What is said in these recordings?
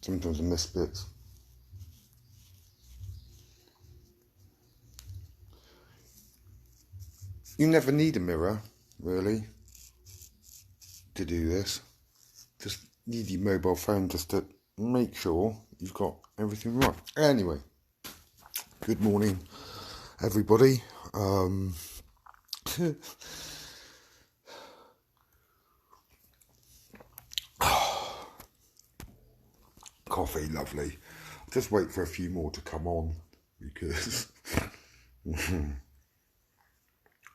Sometimes I miss bits. You never need a mirror, really, to do this. Just need your mobile phone just to make sure you've got everything right. Anyway, good morning, everybody. Coffee, lovely. Just wait for a few more to come on because I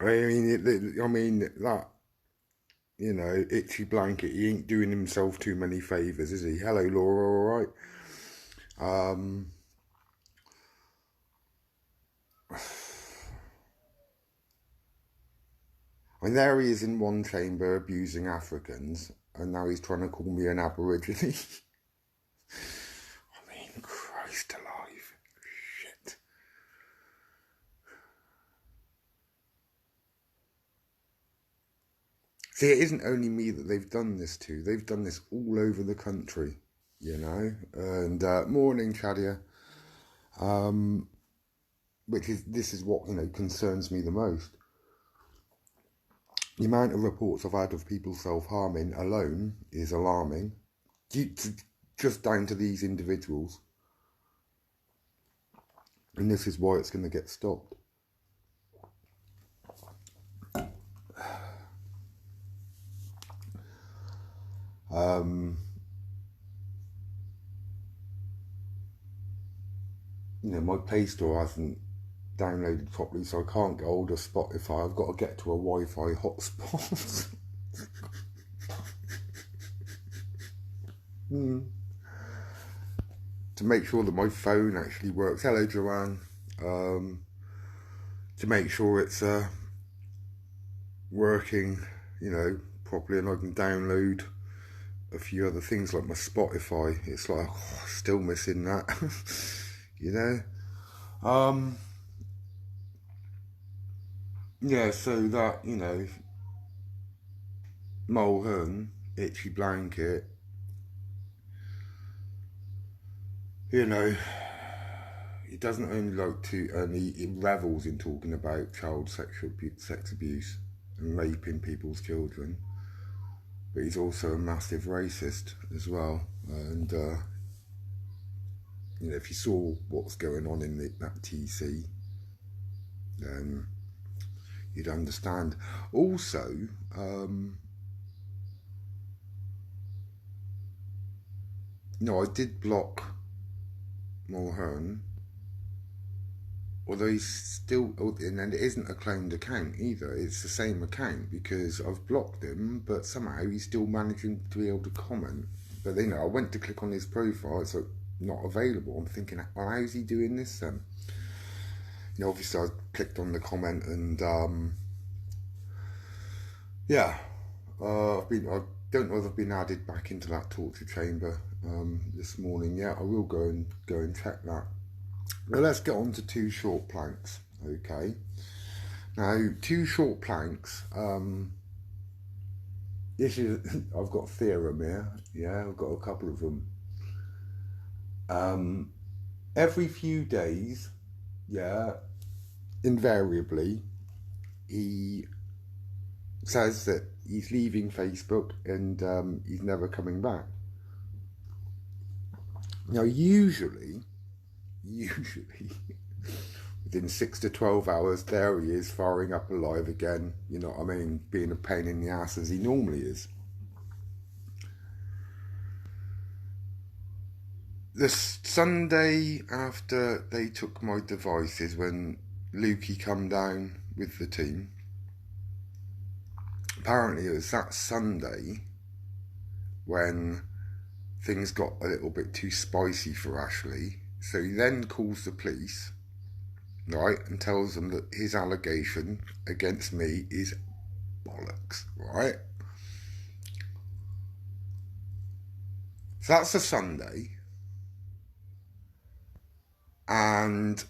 mean that, you know, itchy blanket. He ain't doing himself too many favours, is he? Hello, Laura. All right. And there he is in one chamber abusing Africans, and now he's trying to call me an Aborigine. I mean, Christ alive. Shit. See, it isn't only me that they've done this to. They've done this all over the country, you know. And morning, Chadia. This is what, you know, concerns me the most. The amount of reports I've had of people self-harming alone is alarming, just down to these individuals. And this is why it's going to get stopped. You know, my Play Store hasn't downloaded properly, so I can't get hold of Spotify. I've got to get to a Wi-Fi hotspot. To make sure that my phone actually works. Hello, Joanne. To make sure it's working, you know, properly, and I can download a few other things like my Spotify. It's like, oh, still missing that. You know. Yeah, so that, you know, Mulhern, itchy blanket, you know, he doesn't only like to, and he revels in talking about child sex abuse and raping people's children, but he's also a massive racist as well. And you know, if you saw what's going on in that TC, then you'd understand. Also, no, I did block Mulhern, although he's still, and it isn't a claimed account either, it's the same account, because I've blocked him, but somehow he's still managing to be able to comment. But you know, I went to click on his profile, it's like not available. I'm thinking, well, how's he doing this then? You know, obviously I clicked on the comment, and yeah, I don't know if I've been added back into that torture chamber this morning yet. I will go and check that. Well, let's get on to two short planks. Okay. Now, two short planks. This is I've got a theorem here. Yeah, I've got a couple of them. Every few days, yeah, invariably, he says that he's leaving Facebook and he's never coming back. Now, usually, within 6 to 12 hours, there he is, firing up alive again. You know what I mean? Being a pain in the ass as he normally is. The Sunday after they took my devices, when Lukey come down with the team, apparently it was that Sunday when things got a little bit too spicy for Ashley. So he then calls the police, right, and tells them that his allegation against me is bollocks, right? So that's a Sunday. And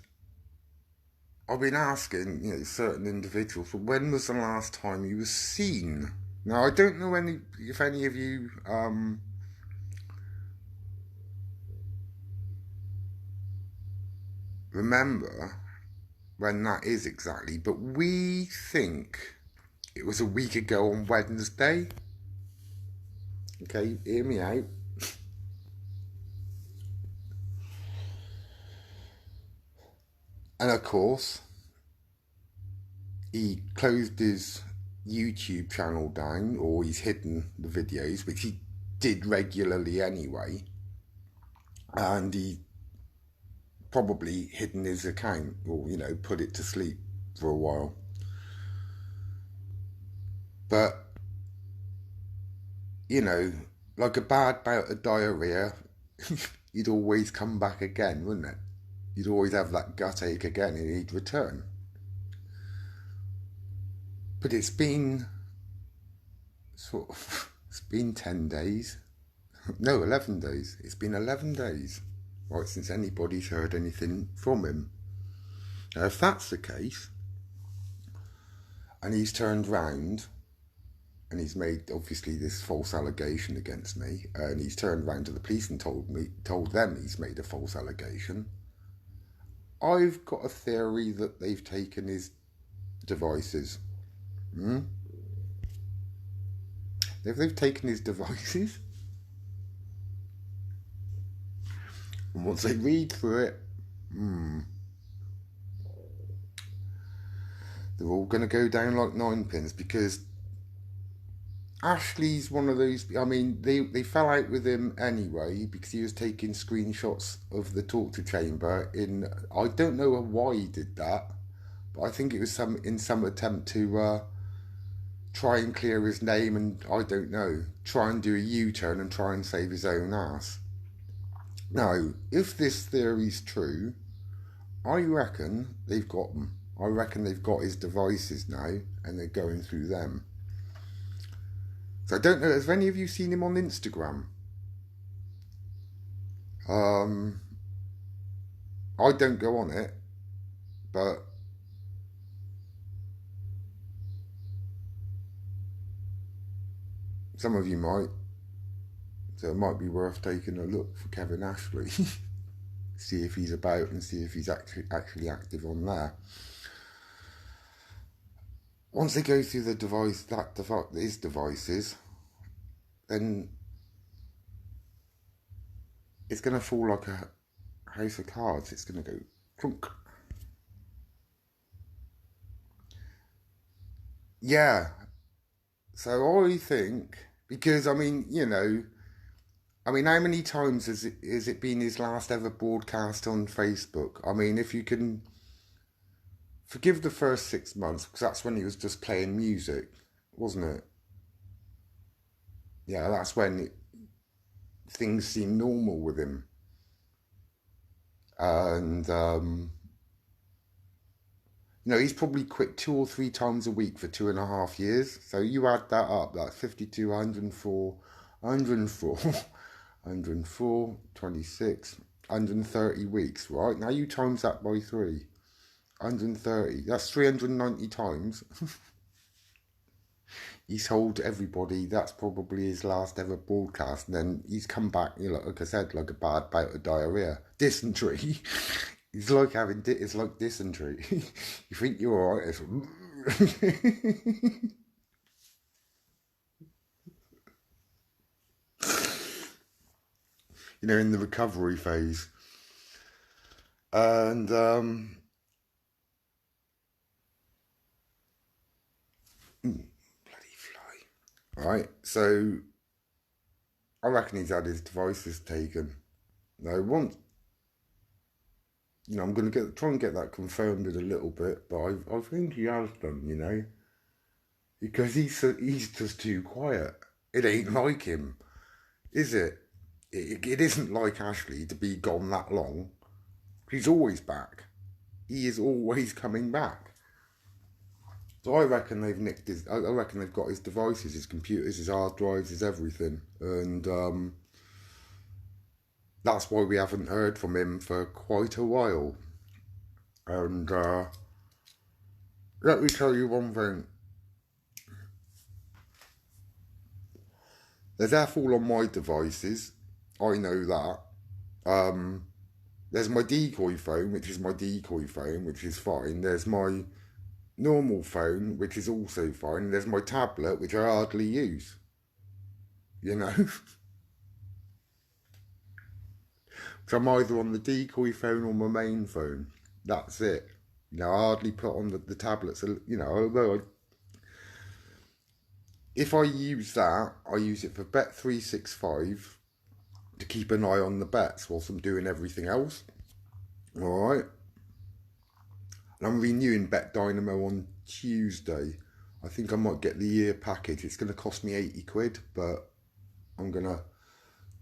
I've been asking, you know, certain individuals, well, when was the last time he was seen? Now, I don't know if any of you remember when that is exactly, but we think it was a week ago on Wednesday. Okay, hear me out. And of course, he closed his YouTube channel down, or he's hidden the videos, which he did regularly anyway. And he probably hidden his account, or, put it to sleep for a while. But, like a bad bout of diarrhea, you'd always come back again, wouldn't it? You'd always have that gut ache again and he'd return. But it's been it's been 10 days. No, 11 days. It's been 11 days, right, since anybody's heard anything from him. Now, if that's the case, and he's turned round and he's made, obviously, this false allegation against me, and he's turned round to the police and told them he's made a false allegation, I've got a theory that they've taken his devices. If they've taken his devices, and once they read through it, they're all going to go down like ninepins, because Ashley's one of those. I mean, they fell out with him anyway because he was taking screenshots of the torture chamber. I don't know why he did that, but I think it was in some attempt to try and clear his name, and I don't know, try and do a U-turn and try and save his own ass. Now, if this theory's true, I reckon they've got them. I reckon they've got his devices now, and they're going through them. So I don't know, has any of you seen him on Instagram? I don't go on it, but some of you might. So it might be worth taking a look for Kevin Ashley. See if he's about and see if he's actually active on there. Once they go through his devices, then it's going to fall like a house of cards. It's going to go clunk. Yeah. So I think, because how many times has it been his last ever broadcast on Facebook? I mean, if you can forgive the first 6 months, because that's when he was just playing music, wasn't it? Yeah, that's when things seemed normal with him. And, he's probably quit 2 or 3 times a week for 2.5 years. So you add that up, that's 52, 104, 26, 130 weeks, right? Now you times that by 3. 130. That's 390 times. He's told everybody that's probably his last ever broadcast, and then he's come back, like I said, like a bad bout of diarrhea. Dysentery. It's like it's like dysentery. You think you're alright, it's in the recovery phase. And bloody fly. Right, so I reckon he's had his devices taken. Now, once, I'm going to try and get that confirmed in a little bit, but I think he has done, because he's just too quiet. It ain't like him, is it? It isn't like Ashley to be gone that long. He's always back. He is always coming back. So I reckon they've nicked I reckon they've got his devices, his computers, his hard drives, his everything, and that's why we haven't heard from him for quite a while. And let me tell you one thing. There's F all on my devices. I know that. There's my decoy phone, which is my decoy phone, which is fine. There's my normal phone, which is also fine. There's my tablet, which I hardly use. You know, so I'm either on the decoy phone or my main phone. That's it. You know, I hardly put on the tablets. You know, although if I use that, I use it for Bet365 to keep an eye on the bets whilst I'm doing everything else. All right. And I'm renewing Bet Dynamo on Tuesday. I think I might get the year package. It's going to cost me 80 quid, but I'm going to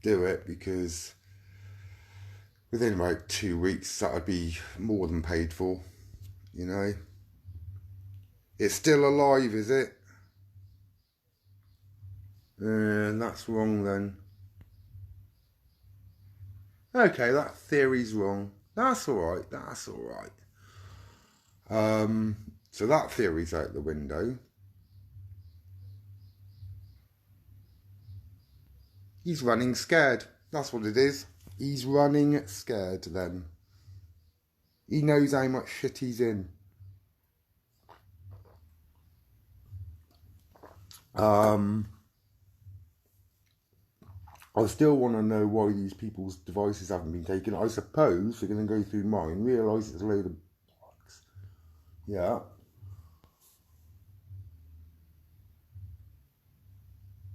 do it because within about 2 weeks that would be more than paid for, you know. It's still alive, is it? That's wrong then. Okay, that theory's wrong. That's alright, that's alright. So that theory's out the window. He's running scared. That's what it is. He's running scared then. He knows how much shit he's in. I still want to know why these people's devices haven't been taken. I suppose they're going to go through mine, realise it's a load of bollocks. Yeah.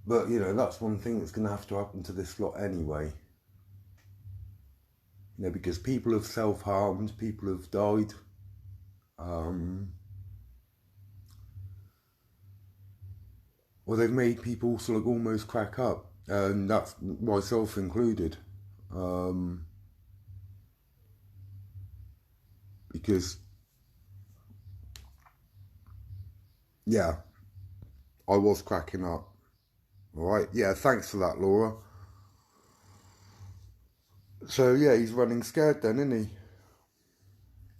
But, you know, that's one thing that's going to have to happen to this lot anyway. You know, because people have self-harmed, people have died. Or they've made people sort of almost crack up. And that's myself included. Because, yeah, I was cracking up. Alright, yeah, thanks for that, Laura. So, yeah, he's running scared then, isn't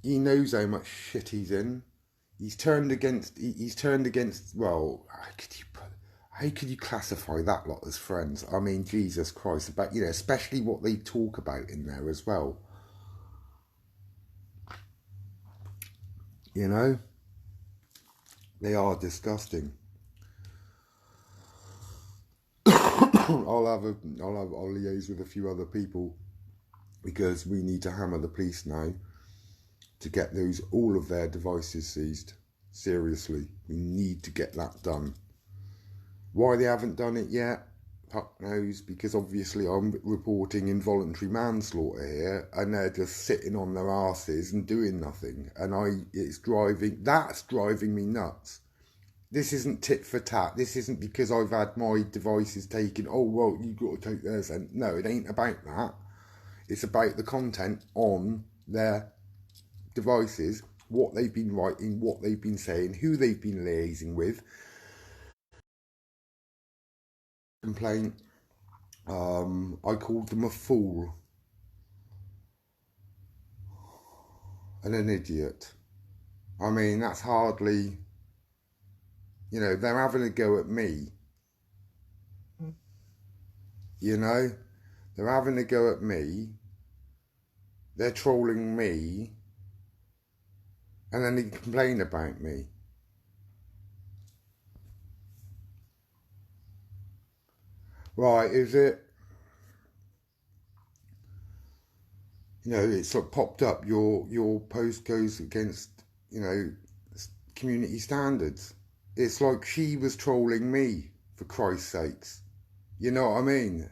he? He knows how much shit he's in. He's turned against. He's turned against. Well, how could you classify that lot as friends? I mean, Jesus Christ! About, you know, especially what they talk about in there as well. You know, they are disgusting. I'll liaise with a few other people because we need to hammer the police now to get all of their devices seized. Seriously, we need to get that done. Why they haven't done it yet, fuck knows, because obviously I'm reporting involuntary manslaughter here and they're just sitting on their asses and doing nothing. And that's driving me nuts. This isn't tit for tat. This isn't because I've had my devices taken. Oh, well, you've got to take theirs. And no, it ain't about that. It's about the content on their devices, what they've been writing, what they've been saying, who they've been liaising with. Complaint. I called them a fool and an idiot. I mean, that's hardly, you know, they're having a go at me. You know, they're having a go at me. They're trolling me. And then they complain about me. Right, is it? You know, it's like popped up. Your post goes against, you know, community standards. It's like she was trolling me, for Christ's sakes. You know what I mean?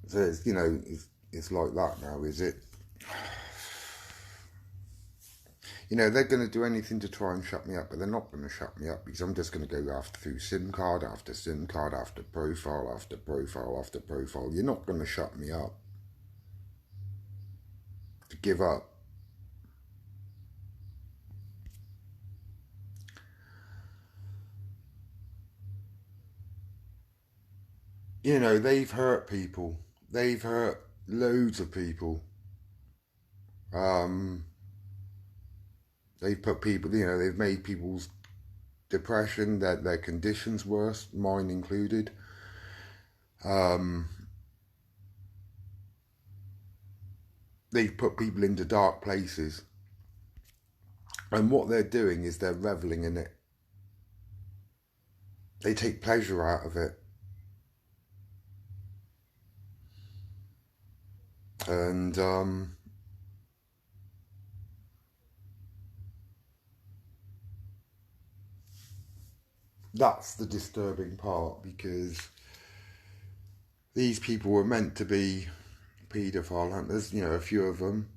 So it's, you know, it's like that now, is it? You know, they're going to do anything to try and shut me up, but they're not going to shut me up because I'm just going to go through SIM card after SIM card after profile after profile after profile. You're not going to shut me up. To give up. You know, they've hurt people. they've hurt loads of people. Um, they've put people, they've made people's depression, their conditions worse, mine included. Um, they've put people into dark places. And what they're doing is they're reveling in it. They take pleasure out of it. And that's the disturbing part, because these people were meant to be paedophile hunters, a few of them.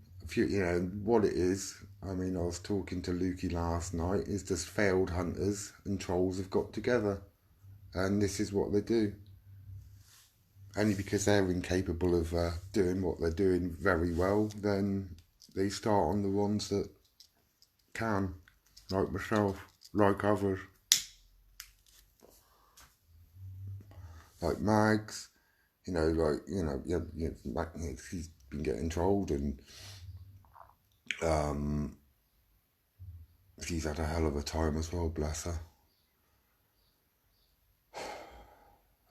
What it is, I mean, I was talking to Lukey last night, is just failed hunters and trolls have got together. And this is what they do. Only because they're incapable of doing what they're doing very well, then they start on the ones that can, like myself, like others, like Mags. He's been getting trolled, and she's had a hell of a time as well, bless her.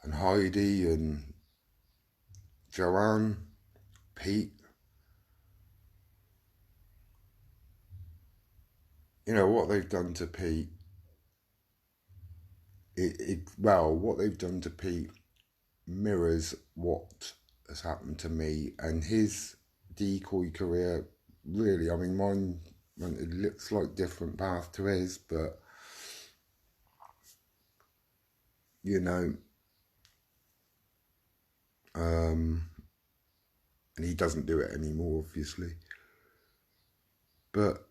And Heidi and Joanne, Pete. What they've done to Pete, what they've done to Pete mirrors what has happened to me, and his decoy career, really, I mean, mine went a slight different path to his, but, and he doesn't do it anymore, obviously. But,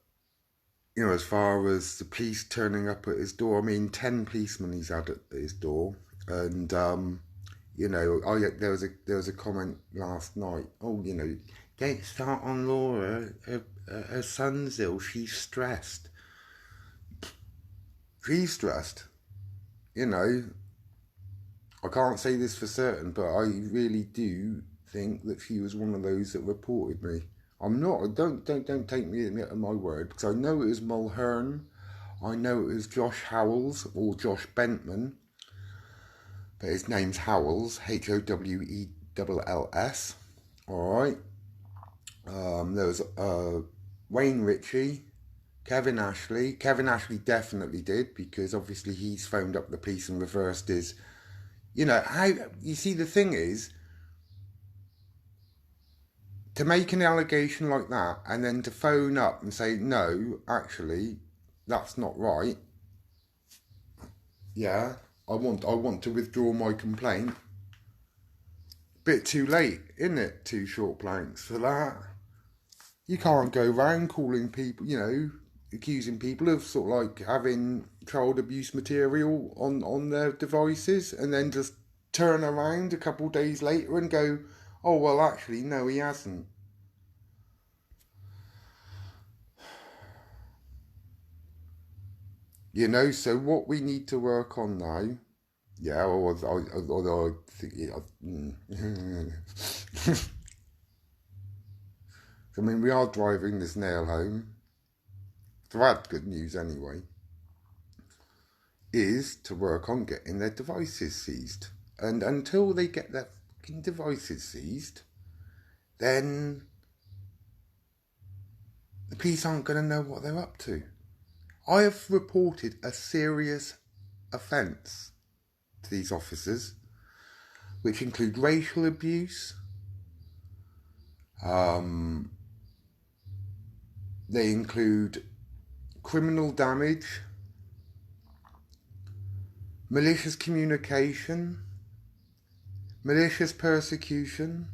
as far as the police turning up at his door, I mean, 10 policemen he's had at his door, and, there was a comment last night, don't start on Laura, her son's ill, she's stressed. She's stressed. I can't say this for certain, but I really do think that she was one of those that reported me. I'm not. Don't take me at my word, because I know it was Mulhern, I know it was Josh Howells or Josh Bentman, but his name's Howells, Howells. All right. There was Wayne Ritchie, Kevin Ashley. Kevin Ashley definitely did, because obviously he's phoned up the police and reversed his. How you see, the thing is, to make an allegation like that and then to phone up and say, no, actually, that's not right. Yeah, I want to withdraw my complaint. Bit too late, isn't it? 2 short planks for that. You can't go round calling people, accusing people of sort of like having child abuse material on their devices, and then just turn around a couple days later and go, oh, well, actually, no, he hasn't. So what we need to work on now, although I think, I mean, we are driving this nail home, so that's good news anyway, is to work on getting their devices seized. And until they get their fucking devices seized, then the police aren't going to know what they're up to. I have reported a serious offence to these officers, which include racial abuse. They include criminal damage, malicious communication, malicious persecution,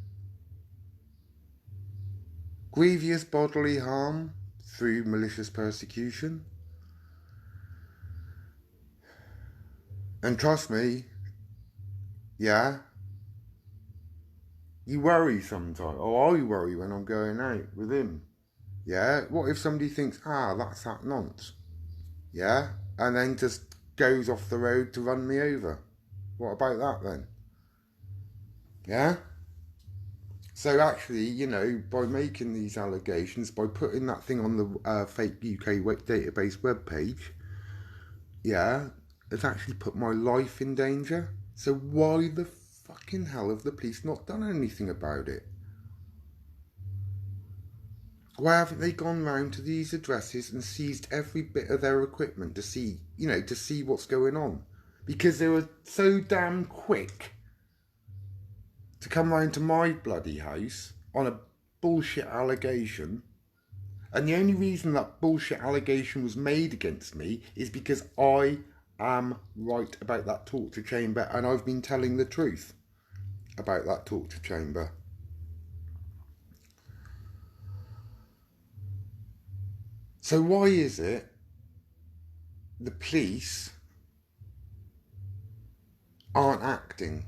grievous bodily harm through malicious persecution. And trust me, you worry sometimes. I worry when I'm going out with him. Yeah, what if somebody thinks, that's that nonce? Yeah, and then just goes off the road to run me over? What about that then? Yeah? So actually, you know, by making these allegations, by putting that thing on the fake UK database webpage, yeah, it's actually put my life in danger. So why the fucking hell have the police not done anything about it? Why haven't they gone round to these addresses and seized every bit of their equipment to see, you know, to see what's going on? Because they were so damn quick to come round to my bloody house on a bullshit allegation. And the only reason that bullshit allegation was made against me is because I am right about that torture chamber, and I've been telling the truth about that torture chamber. So why is it the police aren't acting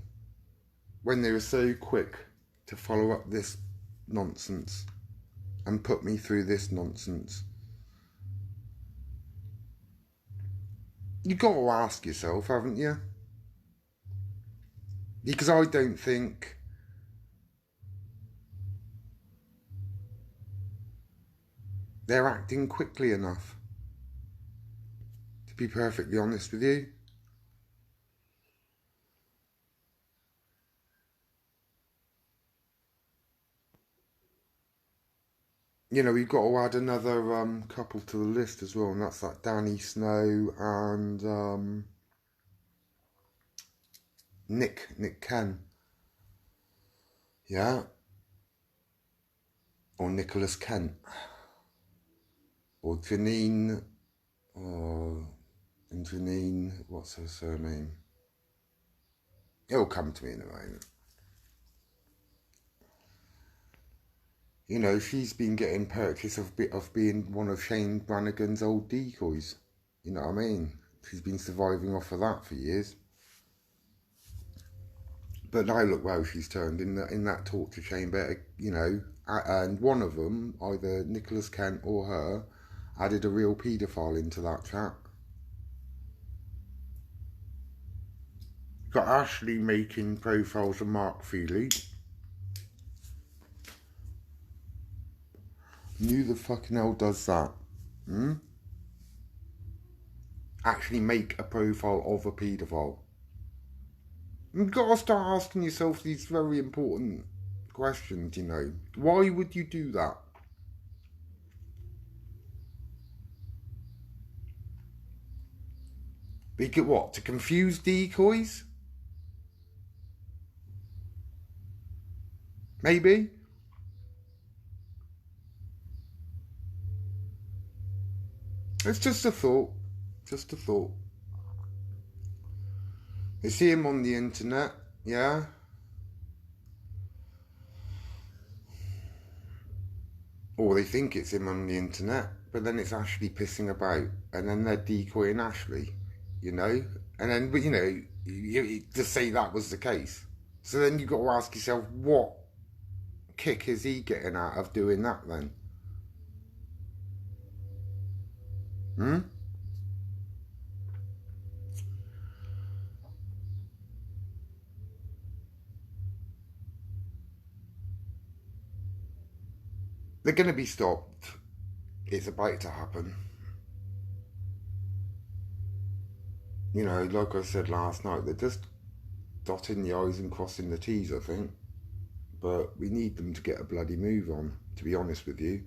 when they were so quick to follow up this nonsense and put me through this nonsense? You've got to ask yourself, haven't you? Because I don't think they're acting quickly enough, to be perfectly honest with you. You know, we've got to add another couple to the list as well, and that's like Danny Snow and Nick Ken. Yeah. Or Nicholas Kent. Or Janine. And Janine, what's her surname? It'll come to me in a moment. You know, she's been getting purchase of being one of Shane Brannigan's old decoys. You know what I mean? She's been surviving off of that for years. But now look where she's turned in that torture chamber, you know. And one of them, either Nicholas Kent or her, added a real paedophile into that chat. Got Ashley making profiles of Mark Feely. Who the fucking hell does that? Actually make a profile of a paedophile. You've got to start asking yourself these very important questions, you know. Why would you do that? Because what? To confuse decoys? Maybe? It's just a thought. Just a thought. They see him on the internet, yeah? Or they think it's him on the internet, but then it's Ashley pissing about, and then they're decoying Ashley, you know? And then, but you know, you just say that was the case. So then you've got to ask yourself, what kick is he getting out of doing that then? They're going to be stopped. It's about to happen. You know, like I said last night, they're just dotting the I's and crossing the T's, I think. But we need them to get a bloody move on, to be honest with you.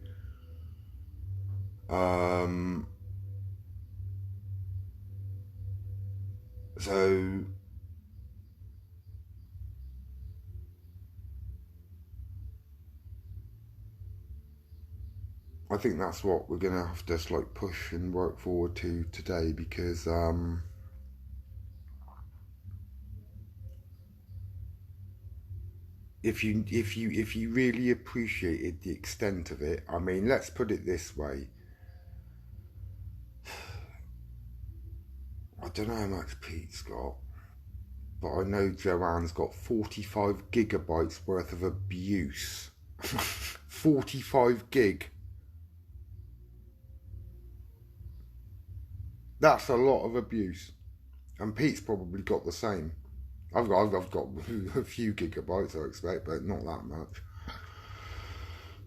So I think that's what we're going to have to like push and work forward to today, because if you really appreciated the extent of it, I mean, let's put it this way. I don't know how much Pete's got, but I know Joanne's got 45 gigabytes worth of abuse. 45 gig. That's a lot of abuse. And Pete's probably got the same. I've got a few gigabytes, I expect, but not that much.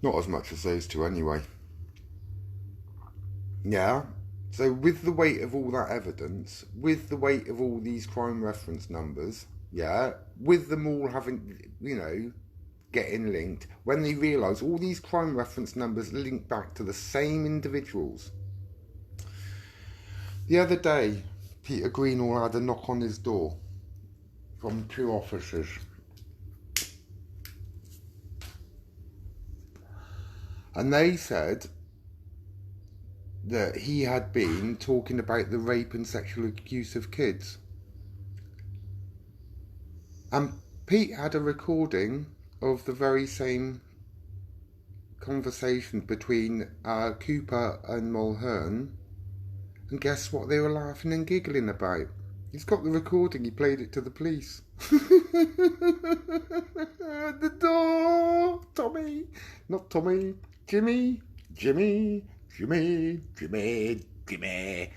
Not as much as those two anyway. Yeah. So with the weight of all that evidence, with the weight of all these crime reference numbers, yeah, with them all having, getting linked, when they realise all these crime reference numbers link back to the same individuals. The other day, Peter Greenall had a knock on his door from 2 officers. And they said that he had been talking about the rape and sexual abuse of kids. And Pete had a recording of the very same conversation between Cooper and Mulhern. And guess what they were laughing and giggling about? He's got the recording, he played it to the police. The door! Tommy! Not Tommy. Jimmy! Jimmy! Jimmy! Jimmy! Jimmy!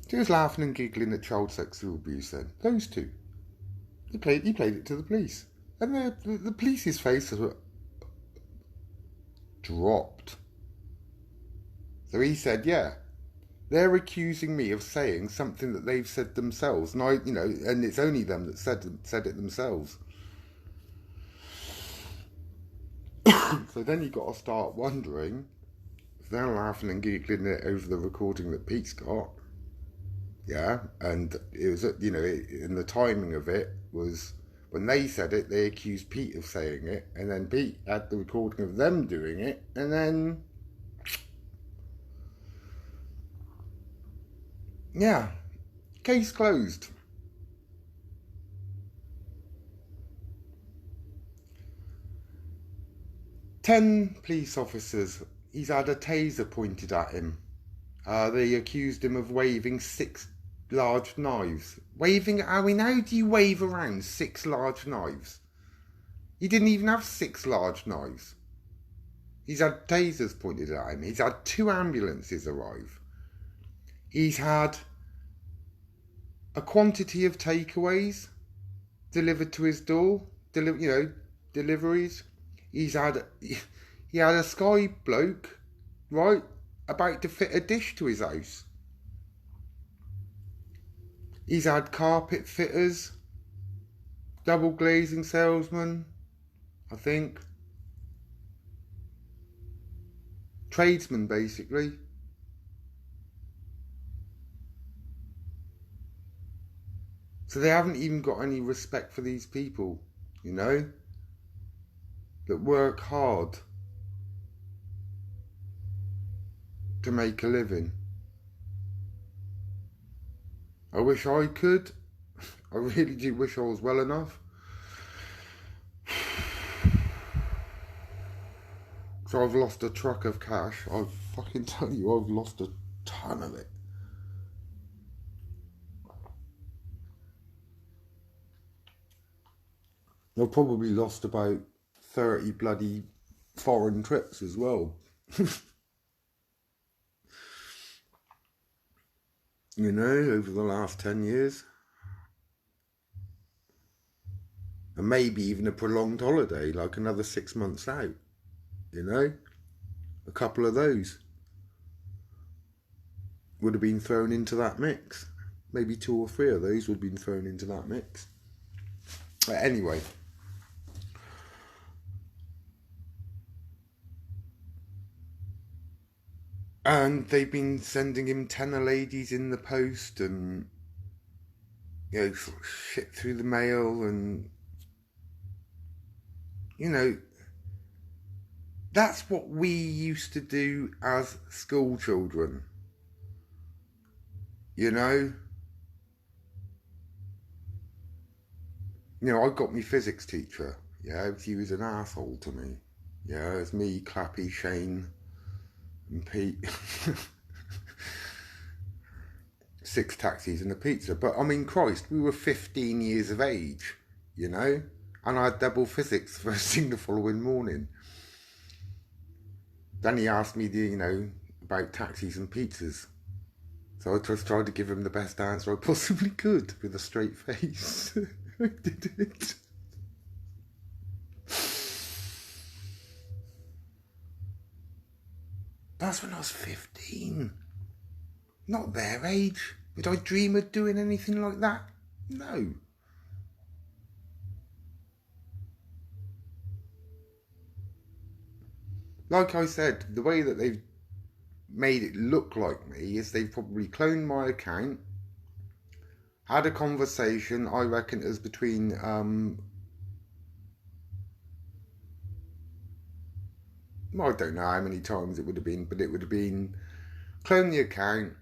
He was laughing and giggling at child sexual abuse then. Those two. He played it to the police. And the police's faces were dropped. So he said, yeah, they're accusing me of saying something that they've said themselves. And and it's only them that said it themselves. So then you got to start wondering if they're laughing and giggling over the recording that Pete's got. Yeah, and it was, and the timing of it was when they said it, they accused Pete of saying it, and then Pete had the recording of them doing it, and then, yeah, case closed. Ten police officers, he's had a taser pointed at him. They accused him of waving 6 large knives. How do you wave around 6 large knives? He didn't even have 6 large knives. He's had tasers pointed at him. He's had 2 ambulances arrive. He's had a quantity of takeaways delivered to his door. Deliveries. He had a Sky bloke, right, about to fit a dish to his house. He's had carpet fitters, double glazing salesman, I think. Tradesmen, basically. So they haven't even got any respect for these people, that work hard to make a living. I wish I could. I really do wish I was well enough. So I've lost a truck of cash. I fucking tell you, I've lost a ton of it. I've probably lost about 30 bloody foreign trips as well. Over the last 10 years. And maybe even a prolonged holiday, like another 6 months out. A couple of those would have been thrown into that mix. Maybe 2 or 3 of those would have been thrown into that mix. But anyway. And they've been sending him tenner ladies in the post and, shit through the mail and, that's what we used to do as school children. I got my physics teacher. Yeah, he was an asshole to me. Yeah, it was me, Clappy, Shane, and Pete. 6 taxis and a pizza. But I mean, Christ, we were 15 years of age, and I had double physics first thing the following morning. Then he asked me, about taxis and pizzas. So I just tried to give him the best answer I possibly could with a straight face. I did it. That's when I was 15. Not their age. Would I dream of doing anything like that? No. Like I said, the way that they've made it look like me is they've probably cloned my account, had a conversation, I reckon it was between, I don't know how many times it would have been, but it would have been clone the account,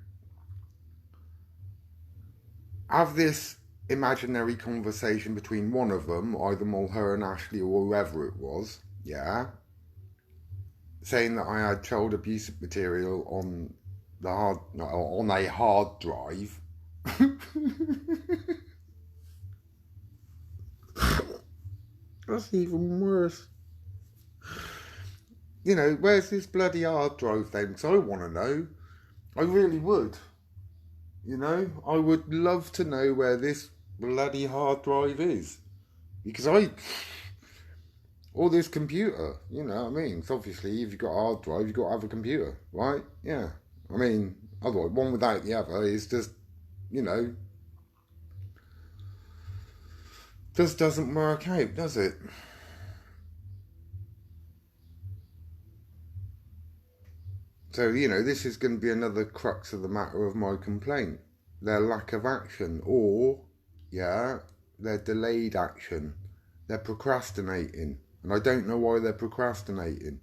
have this imaginary conversation between one of them, either Mulher and Ashley or whoever it was, yeah, saying that I had child abusive material on on a hard drive. That's even worse. You know, where's this bloody hard drive then? Because I want to know. I really would. You know, I would love to know where this bloody hard drive is. Because or this computer, you know what I mean? So obviously, if you've got a hard drive, you've got to have a computer, right? Yeah. I mean, otherwise, one without the other is just, you know, just doesn't work out, does it? So, you know, this is going to be another crux of the matter of my complaint. Their lack of action, or, yeah, their delayed action. They're procrastinating. And I don't know why they're procrastinating.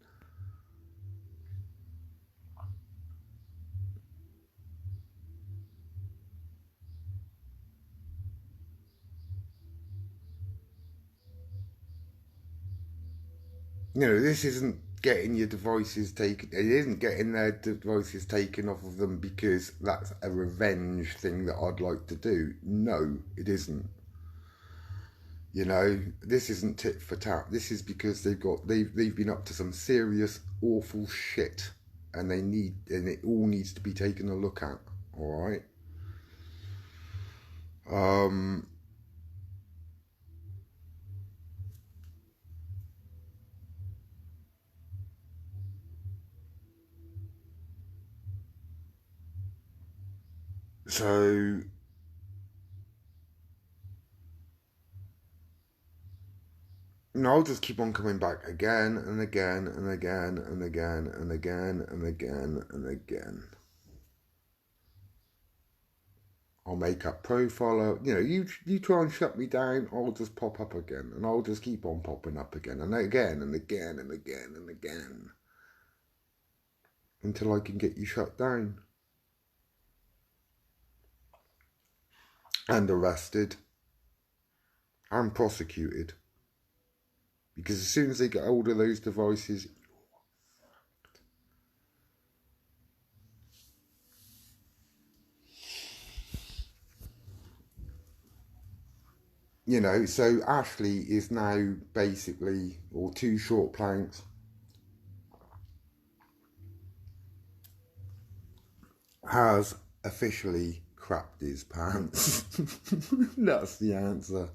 You know, this isn't getting your devices taken. It isn't getting their devices taken off of them because that's a revenge thing that I'd like to do. No, it isn't. You know, this isn't tit for tat. This is because they've been up to some serious awful shit, and it all needs to be taken a look at. All right. So no, I'll just keep on coming back again and again and again and again and again and again and again. I'll make up profile. You know, you try and shut me down, I'll just pop up again, and I'll just keep on popping up again and again and again and again and again until I can get you shut down and arrested and prosecuted. Because as soon as they get hold of those devices, you know, so Ashley is now basically, or two short planks, has officially crapped his pants. That's the answer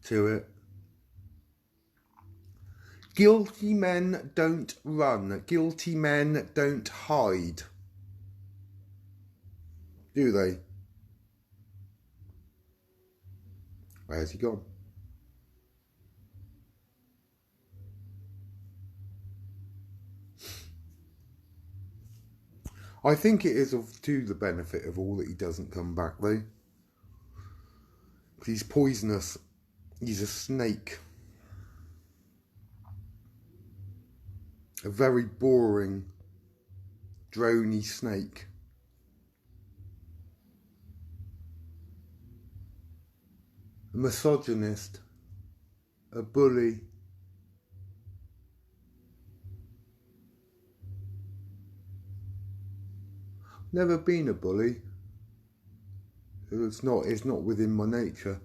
to it. Guilty men don't run. Guilty men don't hide. Do they? Where's he gone? I think it is to the benefit of all that he doesn't come back, though. He's poisonous. He's a snake. A very boring, drony snake. A misogynist. A bully. Never been a bully. It's not within my nature.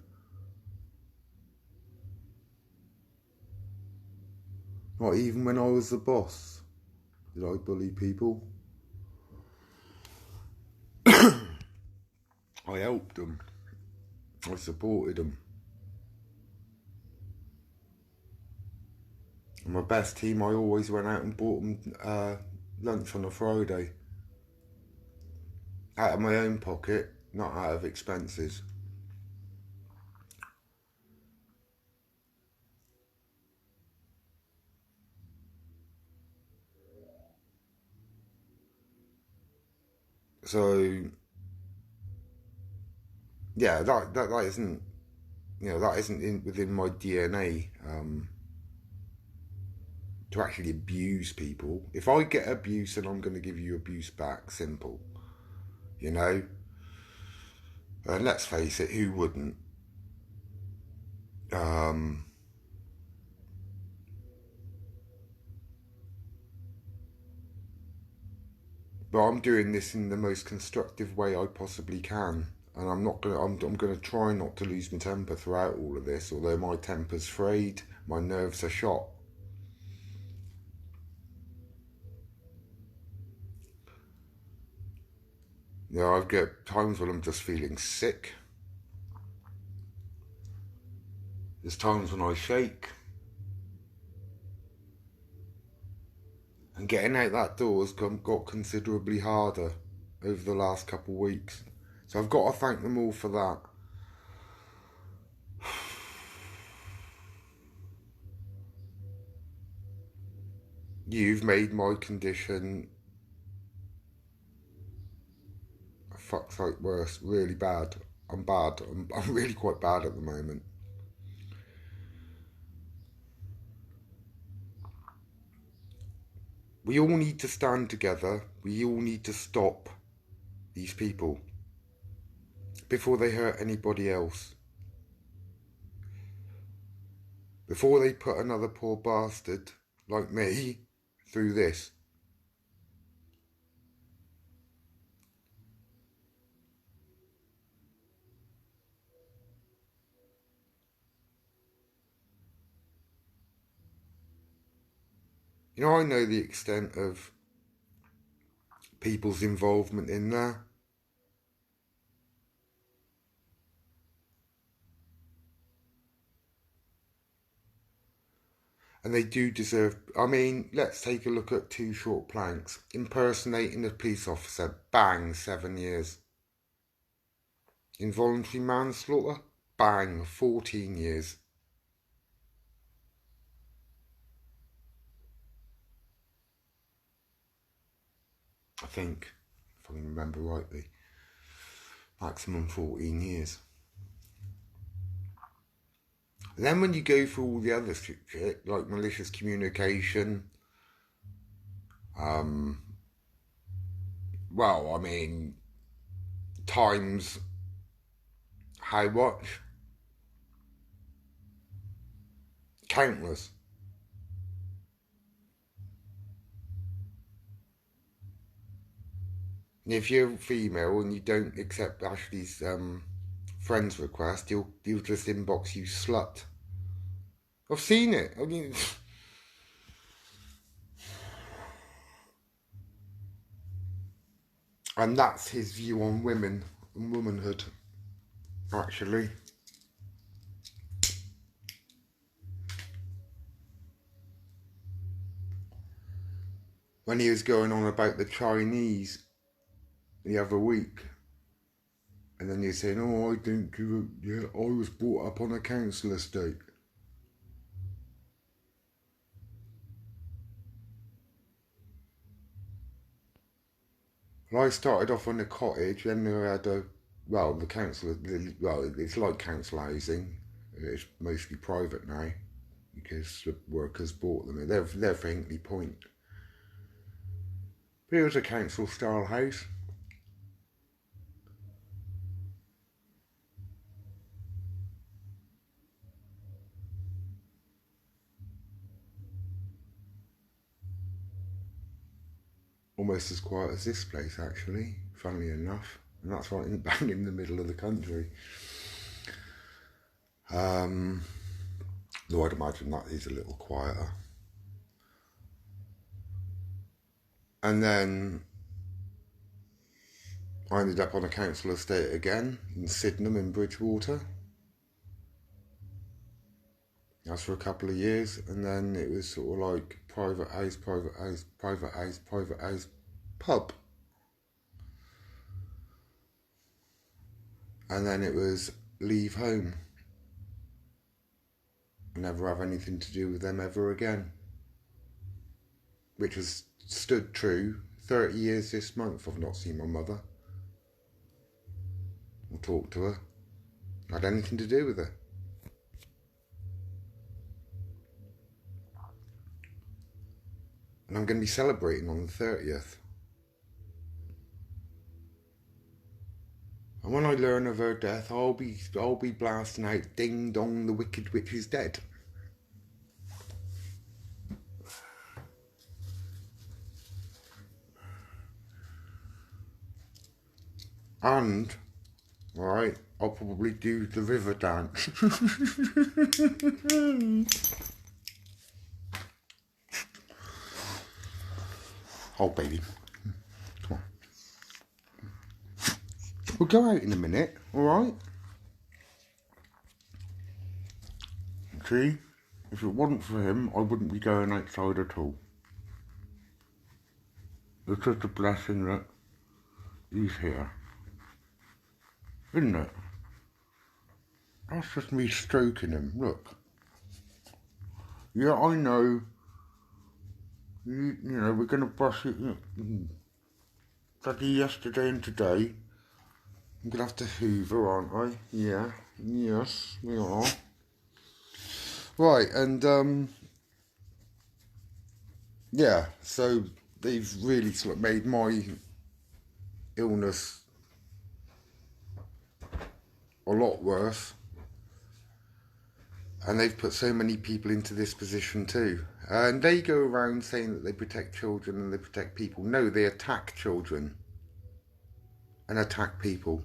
Not even when I was the boss did I bully people. I helped them. I supported them. And my best team, I always went out and bought them lunch on a Friday. Out of my own pocket, not out of expenses. So yeah, that isn't, that isn't within my DNA, to actually abuse people. If I get abuse, then I'm going to give you abuse back. Simple, you know. And let's face it, who wouldn't? Um, but I'm doing this in the most constructive way I possibly can, and I'm not gonna. I'm gonna try not to lose my temper throughout all of this. Although my temper's frayed, my nerves are shot. I've got times when I'm just feeling sick. There's times when I shake. And getting out that door has got considerably harder over the last couple of weeks. So I've got to thank them all for that. You've made my condition a fuck's sake worse, really bad. I'm bad. I'm really quite bad at the moment. We all need to stand together. We all need to stop these people before they hurt anybody else. Before they put another poor bastard like me through this. I know the extent of people's involvement in there. And they do deserve. I mean, let's take a look at Two Short Planks. Impersonating a police officer, bang, 7 years. Involuntary manslaughter, bang, 14 years. I think, if I can remember rightly, maximum 14 years. And then when you go through all the other shit, like malicious communication, well, I mean, times how much? Countless. And if you're female and you don't accept Ashley's friend's request, he'll just inbox you slut. I've seen it. I mean, and that's his view on women and womanhood, actually. When he was going on about the Chinese the other week, and then you're saying, "Oh, I didn't give a yeah, I was brought up on a council estate." Well, I started off on a cottage, then we had the council, well, it's like council housing. It's mostly private now because the workers bought them. They're for Hinkley Point. But it was a council style house. Almost as quiet as this place, actually, funnily enough. And that's right bang in the middle of the country. Though I'd imagine that is a little quieter. And then I ended up on a council estate again in Sydenham in Bridgewater. That's for a couple of years, and then it was sort of like private house, private house, private house, private house, pub. And then it was leave home. Never have anything to do with them ever again. Which has stood true. 30 years this month I've not seen my mother. Or talked to her. Had anything to do with her. And I'm going to be celebrating on the 30th. And when I learn of her death, I'll be blasting out, "Ding dong, the wicked witch is dead." And, right, I'll probably do the river dance. Oh, baby. Come on. We'll go out in a minute, alright? See, if it wasn't for him, I wouldn't be going outside at all. It's just a blessing that he's here. Isn't it? That's just me stroking him, look. Yeah, I know. You know, we're going to brush it. Daddy yesterday and today. I'm going to have to hoover, aren't I? Yeah. Yes, we are. Right, and, yeah, so they've really sort of made my illness a lot worse. And they've put so many people into this position too. And they go around saying that they protect children and they protect people. No, they attack children and attack people.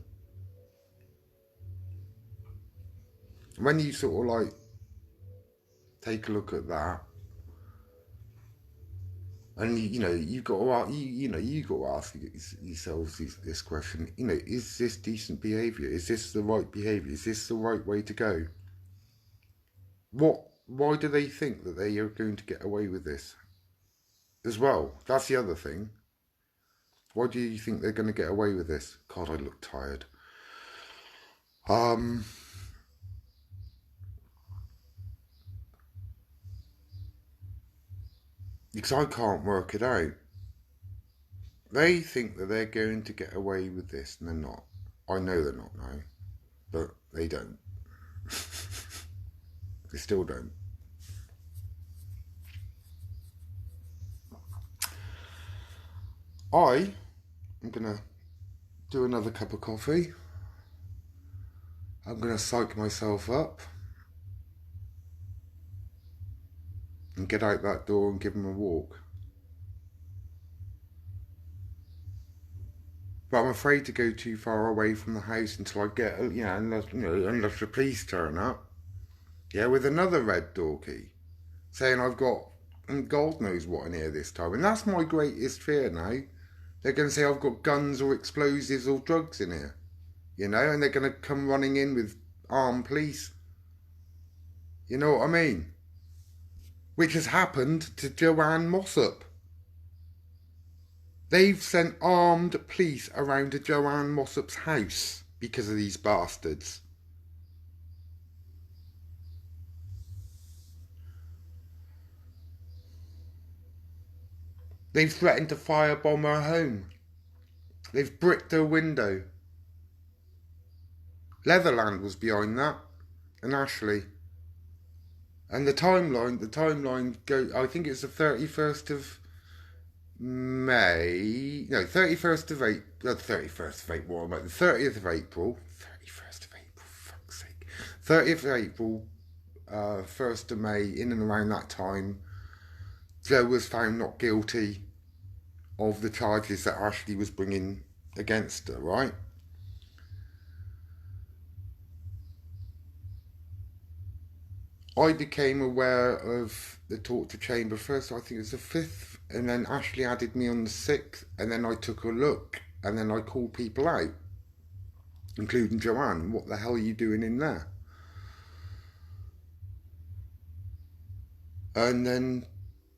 When you sort of like take a look at that, and you know, you've got to you got to ask yourselves this question. You know, is this decent behaviour? Is this the right behaviour? Is this the right way to go? Why do they think that they are going to get away with this as well? That's the other thing. Why do you think they're going to get away with this? God, I look tired. Because I can't work it out. They think that they're going to get away with this, and they're not. I know they're not now, but they don't. They still don't. I'm going to do another cup of coffee. I'm going to psych myself up and get out that door and give him a walk. But I'm afraid to go too far away from the house until I get, unless the police turn up. Yeah, with another red door key, saying I've got God knows what in here this time. And that's my greatest fear now. They're going to say I've got guns or explosives or drugs in here. You know, and they're going to come running in with armed police. You know what I mean? Which has happened to Joanne Mossop. They've sent armed police around to Joanne Mossop's house because of these bastards. They've threatened to firebomb her home. They've bricked her window. Leatherland was behind that, and Ashley. And the timeline goes, I think it's the 31st of May, no, 31st of April, not 31st of April, what am I, the 30th of April, 31st of April, fuck's sake, 30th of April, 1st of May, in and around that time, Joe was found not guilty of the charges that Ashley was bringing against her, right? I became aware of the torture chamber first, I think it was the 5th, and then Ashley added me on the 6th, and then I took a look, and then I called people out, including Joanne. What the hell are you doing in there? And then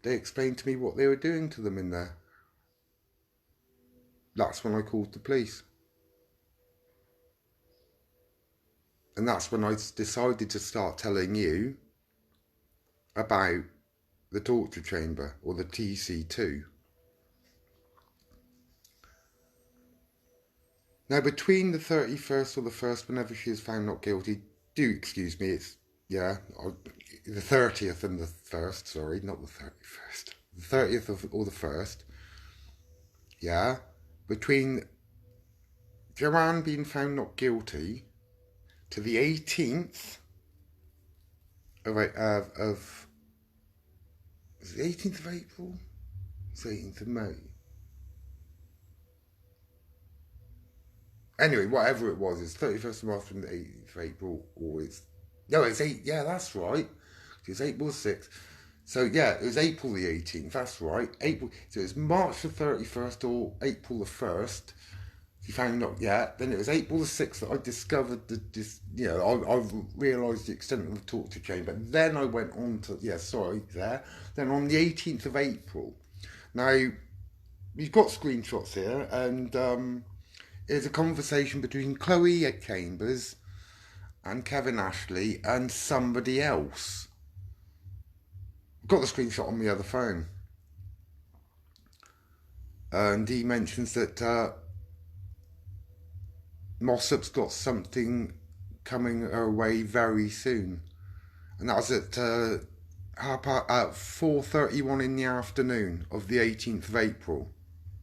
they explained to me what they were doing to them in there. That's when I called the police. And that's when I decided to start telling you about the torture chamber, or the TC2. Now, between the 31st or the 1st, whenever she is found not guilty, do excuse me, it's, yeah, the 30th and the 1st, sorry, not the 31st. The 30th or the 1st, yeah, between Joanne being found not guilty to the 18th of is it 18th of April? It's 18th of May. Anyway, whatever it was, it's 31st of March and the 18th of April, or it's, no, it's 8, yeah, that's right. It's April 6th. So, yeah, it was April the 18th, that's right. April, so it was March the 31st or April the 1st. He found not yet. Then it was April the 6th that I discovered this, you know, I realised the extent of the torture chamber. Then I went on to, yeah, sorry, there. Then on the 18th of April. Now, we've got screenshots here, and it's a conversation between Chloe Chambers and Kevin Ashley and somebody else. I've got the screenshot on my other phone. And he mentions that Mossop's got something coming her way very soon. And that was at 4:31 in the afternoon of the 18th of April.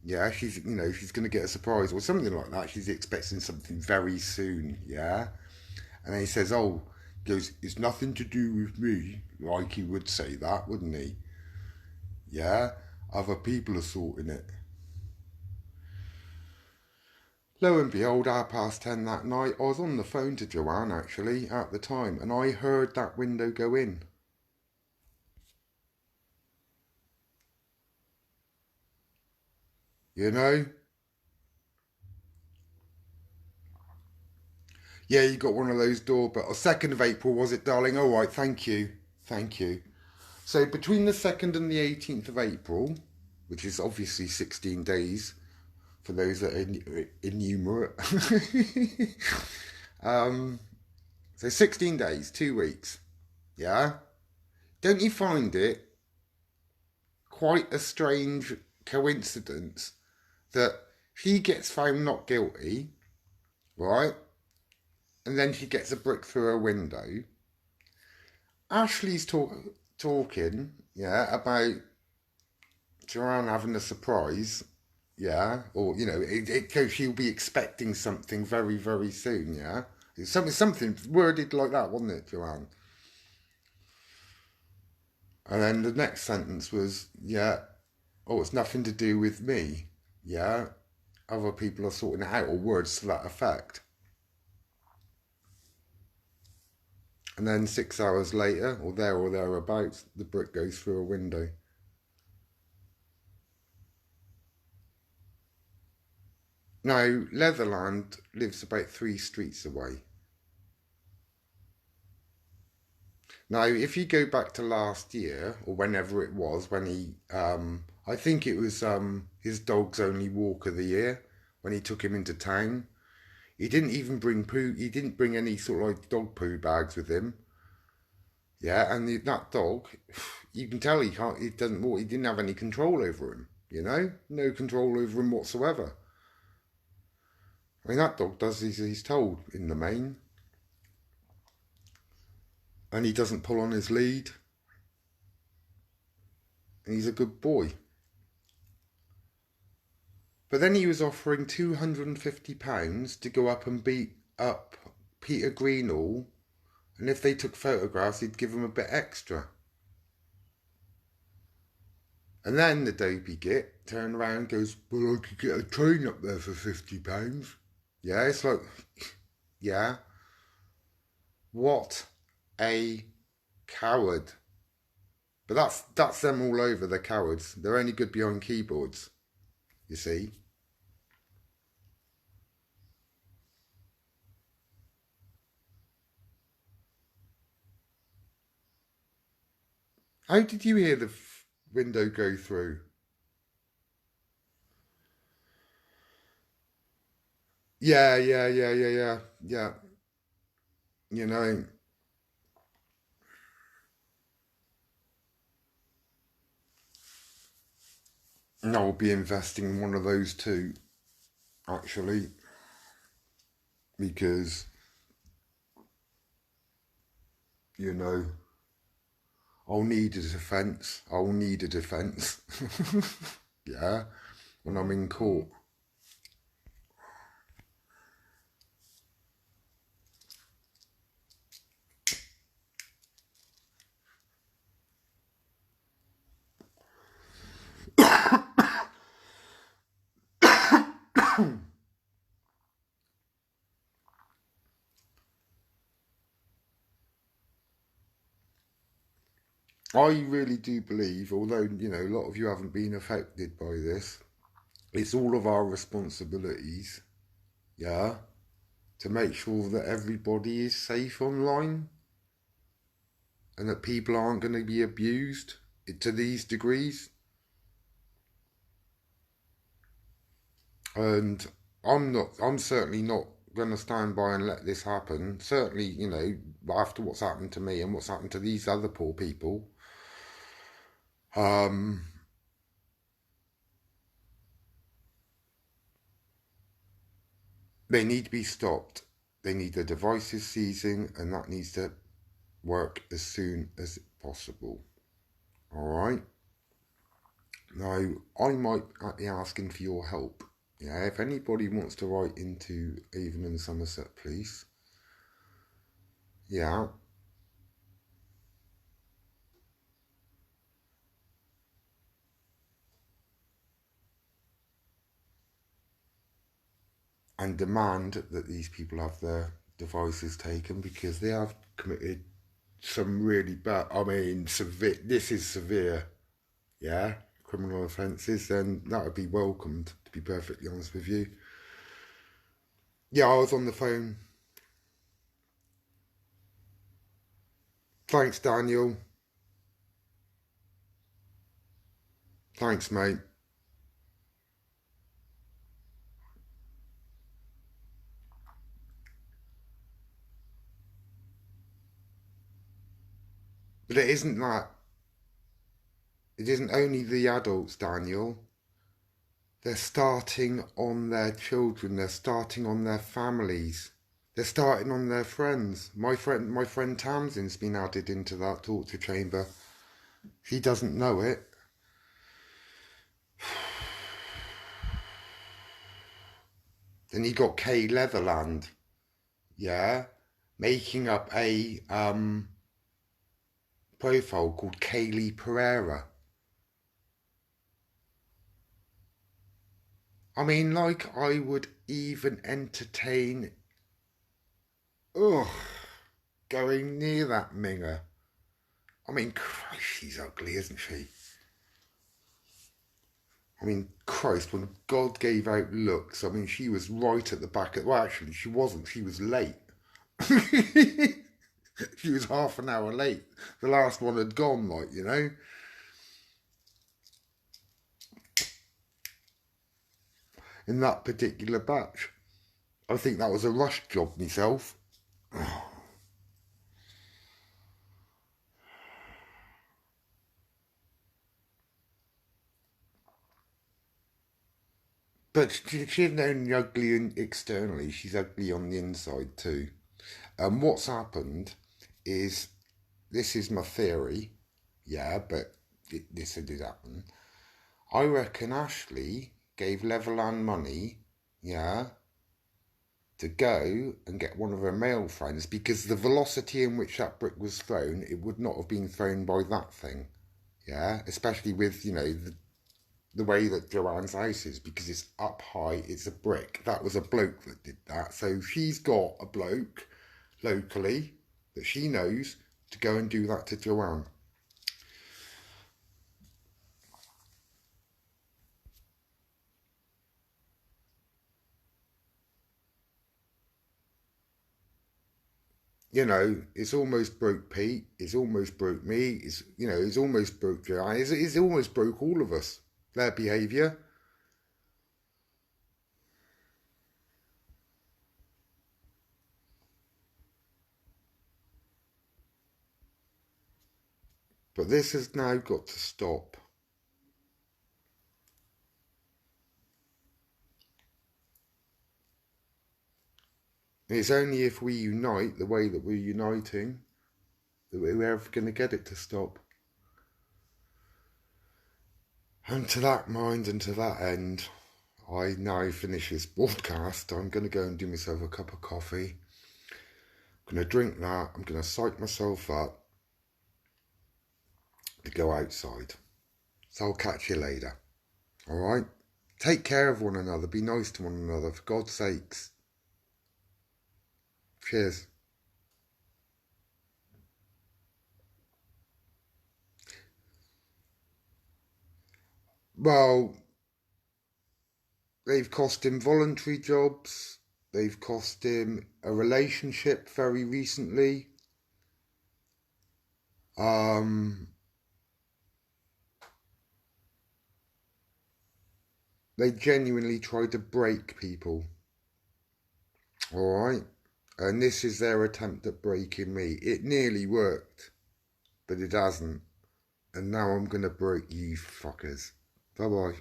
Yeah, she's going to get a surprise or something like that. She's expecting something very soon. Yeah, and then he says, "Oh," goes, "It's nothing to do with me." Like he would say that, wouldn't he? Yeah, other people are sorting it. Lo and behold, 10:30 that night, I was on the phone to Joanne actually at the time, and I heard that window go in. You know? Yeah, you got one of those doorbells. 2nd of April, was it, darling? All right, thank you. Thank you. So between the 2nd and the 18th of April, which is obviously 16 days for those that are innumerate. So 16 days, 2 weeks. Yeah? Don't you find it quite a strange coincidence that she gets found not guilty, right? And then she gets a brick through her window. Ashley's talking, yeah, about Joanne having a surprise, yeah, or she'll be expecting something very, very soon, yeah. It's something worded like that, wasn't it, Joanne? And then the next sentence was, yeah, oh, it's nothing to do with me, yeah. Other people are sorting it out, or words to that effect. And then 6 hours later, or thereabouts, the brick goes through a window. Now, Leatherland lives about 3 streets away. Now, if you go back to last year, or whenever it was, when he, I think it was his dog's only walk of the year, when he took him into town. He didn't even bring poo, he didn't bring any sort of like dog poo bags with him. Yeah, and that dog, you can tell he doesn't walk, he didn't have any control over him, No control over him whatsoever. I mean, that dog does as he's told in the main. And he doesn't pull on his lead. And he's a good boy. But then he was offering £250 to go up and beat up Peter Greenall, and if they took photographs, he'd give him a bit extra. And then the dopey git turned around and goes, "Well, I could get a train up there for £50. Yeah, it's like, yeah. What a coward. But that's them all over, they're cowards. They're only good behind keyboards, you see. How did you hear window go through. Yeah. You know, and I'll be investing in one of those too, actually, because, you know, I'll need a defence. I'll need a defence. Yeah, when I'm in court. I really do believe, although, you know, a lot of you haven't been affected by this, it's all of our responsibilities, yeah, to make sure that everybody is safe online and that people aren't going to be abused to these degrees. And I'm certainly not going to stand by and let this happen. Certainly, you know, after what's happened to me and what's happened to these other poor people, um, they need to be stopped. They need their devices seizing, and that needs to work as soon as possible. All right. Now, I might be asking for your help. Yeah, if anybody wants to write into Avon and Somerset Police, yeah, and demand that these people have their devices taken because they have committed some really bad, I mean, severe, this is severe, yeah, criminal offences, then that would be welcomed, to be perfectly honest with you. Yeah, I was on the phone. Thanks, Daniel. Thanks, mate. But it isn't that. It isn't only the adults, Daniel. They're starting on their children. They're starting on their families. They're starting on their friends. My friend Tamsin's been added into that torture chamber. He doesn't know it. Then you got Kay Leatherland, yeah, making up a profile called Kaylee Pereira. I mean, like I would even entertain, ugh, going near that minger. I mean, Christ, she's ugly, isn't she? I mean, Christ, when God gave out looks, I mean, she was right at the back of. Well, actually, she wasn't. She was late. She was half an hour late. The last one had gone, like, you know. In that particular batch. I think that was a rush job myself. But she isn't only ugly externally, she's ugly on the inside too. And what's happened is, this is my theory, yeah, but this did happen. I reckon Ashley gave Leverland money, yeah, to go and get one of her male friends because the velocity in which that brick was thrown, it would not have been thrown by that thing, yeah, especially with, you know, the way that Joanne's house is because it's up high, it's a brick. That was a bloke that did that. So she's got a bloke locally that she knows to go and do that to Joanne. You know, it's almost broke Pete. It's almost broke me. It's almost broke Joanne. It's almost broke all of us. Their behaviour. But this has now got to stop. It's only if we unite the way that we're uniting that we're ever going to get it to stop. And to that mind and to that end, I now finish this broadcast. I'm going to go and do myself a cup of coffee. I'm going to drink that. I'm going to psych myself up to go outside. So I'll catch you later. All right? Take care of one another. Be nice to one another, for God's sakes. Cheers. Well, they've cost him voluntary jobs. They've cost him a relationship very recently. They genuinely try to break people. All right? And this is their attempt at breaking me. It nearly worked, but it hasn't. And now I'm going to break you fuckers. Bye-bye.